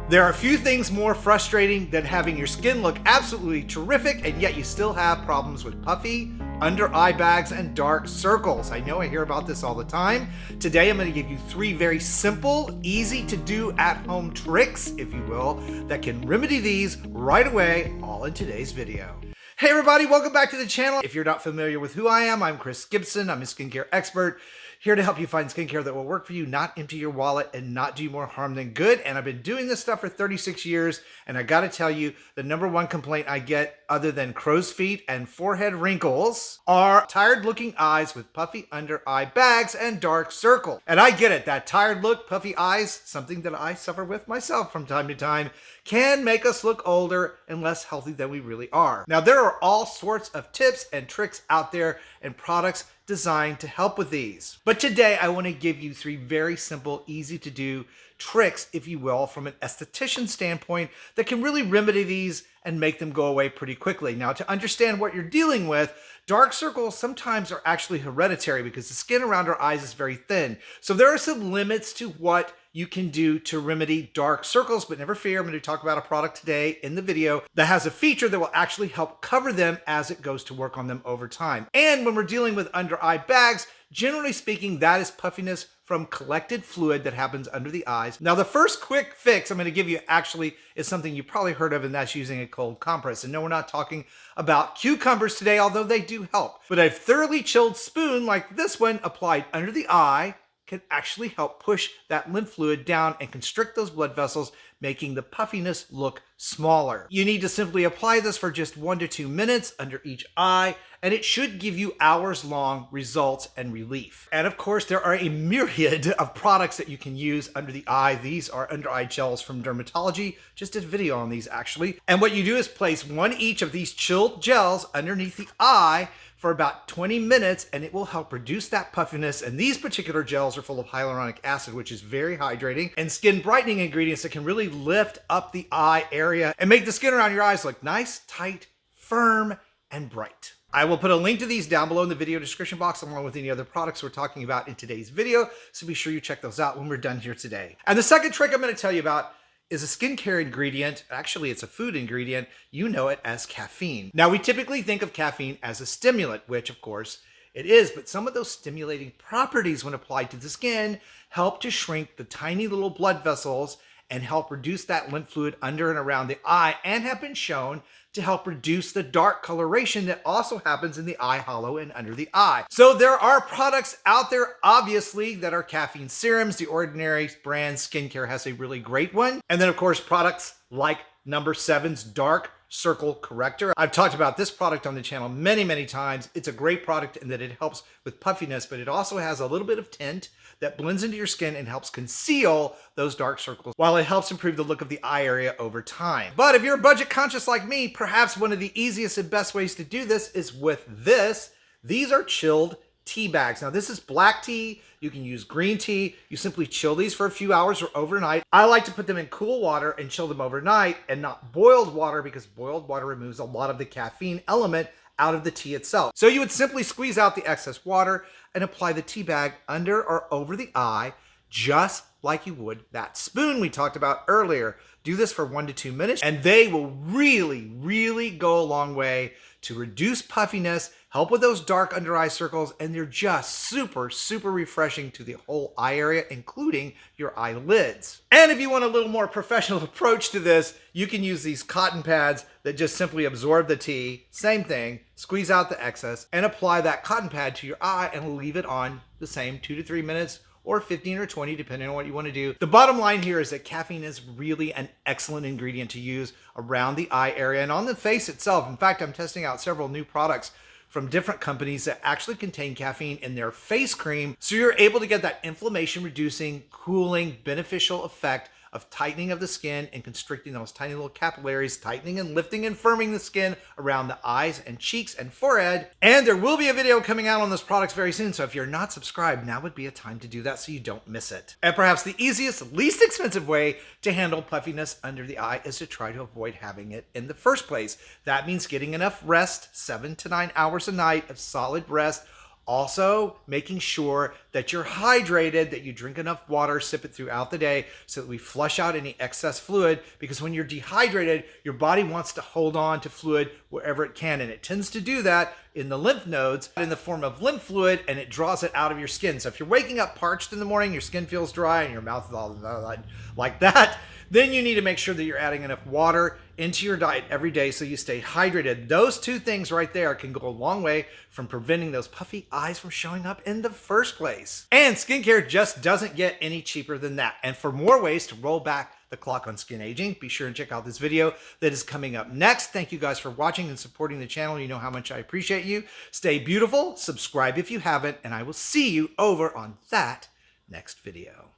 There are few things more frustrating than having your skin look absolutely terrific and yet you still have problems with puffy, under eye bags, and dark circles. I know I hear about this all the time. Today I'm going to give you 3 very simple, easy to do at home tricks, if you will, that can remedy these right away, all in today's video. Hey everybody, welcome back to the channel. If you're not familiar with who I am, I'm Chris Gibson. I'm a skincare expert here to help you find skincare that will work for you, not empty your wallet, and not do you more harm than good. And I've been doing this stuff for 36 years, and I gotta tell you, the #1 complaint I get, other than crow's feet and forehead wrinkles, are tired looking eyes with puffy under eye bags and dark circles. And I get it, that tired look, puffy eyes, something that I suffer with myself from time to time, can make us look older and less healthy than we really are. Now, there are all sorts of tips and tricks out there and products designed to help with these. But today I want to give you 3 very simple, easy to do tricks, if you will, from an esthetician standpoint that can really remedy these and make them go away pretty quickly. Now, to understand what you're dealing with, dark circles sometimes are actually hereditary because the skin around our eyes is very thin. So there are some limits to what you can do to remedy dark circles, but never fear, I'm going to talk about a product today in the video that has a feature that will actually help cover them as it goes to work on them over time. And when we're dealing with under eye bags, generally speaking, that is puffiness from collected fluid that happens under the eyes. Now, the first quick fix I'm going to give you actually is something you've probably heard of, and that's using a cold compress. And no, we're not talking about cucumbers today, although they do help. But a thoroughly chilled spoon like this one applied under the eye can actually help push that lymph fluid down and constrict those blood vessels, making the puffiness look smaller. You need to simply apply this for just 1 to 2 minutes under each eye, and it should give you hours-long results and relief. And of course, there are a myriad of products that you can use under the eye. These are under eye gels from Dermatology. Just did a video on these actually. And what you do is place 1 each of these chilled gels underneath the eye for about 20 minutes, and it will help reduce that puffiness. And these particular gels are full of hyaluronic acid, which is very hydrating, and skin brightening ingredients that can really lift up the eye area and make the skin around your eyes look nice, tight, firm, and bright. I will put a link to these down below in the video description box, along with any other products we're talking about in today's video, so be sure you check those out when we're done here today. And the second trick I'm going to tell you about is a skincare ingredient. Actually, it's a food ingredient. You know it as caffeine. Now, we typically think of caffeine as a stimulant, which of course it is, but some of those stimulating properties when applied to the skin help to shrink the tiny little blood vessels and help reduce that lymph fluid under and around the eye, and have been shown to help reduce the dark coloration that also happens in the eye hollow and under the eye. So there are products out there, obviously, that are caffeine serums. The Ordinary brand skincare has a really great one. And then, of course, products like No7's Dark Circle Corrector. I've talked about this product on the channel many, many times. It's a great product in that it helps with puffiness, but it also has a little bit of tint that blends into your skin and helps conceal those dark circles, while it helps improve the look of the eye area over time. But if you're budget conscious like me, perhaps one of the easiest and best ways to do this is with this. These are chilled tea bags. Now, this is black tea. You can use green tea. You simply chill these for a few hours or overnight. I like to put them in cool water and chill them overnight, and not boiled water, because boiled water removes a lot of the caffeine element out of the tea itself. So you would simply squeeze out the excess water and apply the tea bag under or over the eye, just like you would that spoon we talked about earlier. Do this for 1 to 2 minutes, and they will really, really go a long way to reduce puffiness, help with those dark under eye circles, and they're just super, super refreshing to the whole eye area, including your eyelids. And if you want a little more professional approach to this, you can use these cotton pads that just simply absorb the tea. Same thing, squeeze out the excess and apply that cotton pad to your eye and leave it on the same 2 to 3 minutes, or 15 or 20, depending on what you want to do. The bottom line here is that caffeine is really an excellent ingredient to use around the eye area and on the face itself. In fact, I'm testing out several new products from different companies that actually contain caffeine in their face cream, so you're able to get that inflammation reducing, cooling, beneficial effect of tightening of the skin and constricting those tiny little capillaries, tightening and lifting and firming the skin around the eyes and cheeks and forehead. And there will be a video coming out on those products very soon, so if you're not subscribed, now would be a time to do that so you don't miss it. And perhaps the easiest, least expensive way to handle puffiness under the eye is to try to avoid having it in the first place. That means getting enough rest, 7 to 9 hours a night of solid rest, Also, making sure that you're hydrated, that you drink enough water, sip it throughout the day so that we flush out any excess fluid, because when you're dehydrated, your body wants to hold on to fluid wherever it can, and it tends to do that in the lymph nodes in the form of lymph fluid, and it draws it out of your skin. So if you're waking up parched in the morning, your skin feels dry and your mouth is all like that, then you need to make sure that you're adding enough water into your diet every day so you stay hydrated. Those two things right there can go a long way from preventing those puffy eyes from showing up in the first place. And skincare just doesn't get any cheaper than that. And for more ways to roll back the clock on skin aging, be sure and check out this video that is coming up next. Thank you guys for watching and supporting the channel. You know how much I appreciate you. Stay beautiful, subscribe if you haven't, and I will see you over on that next video.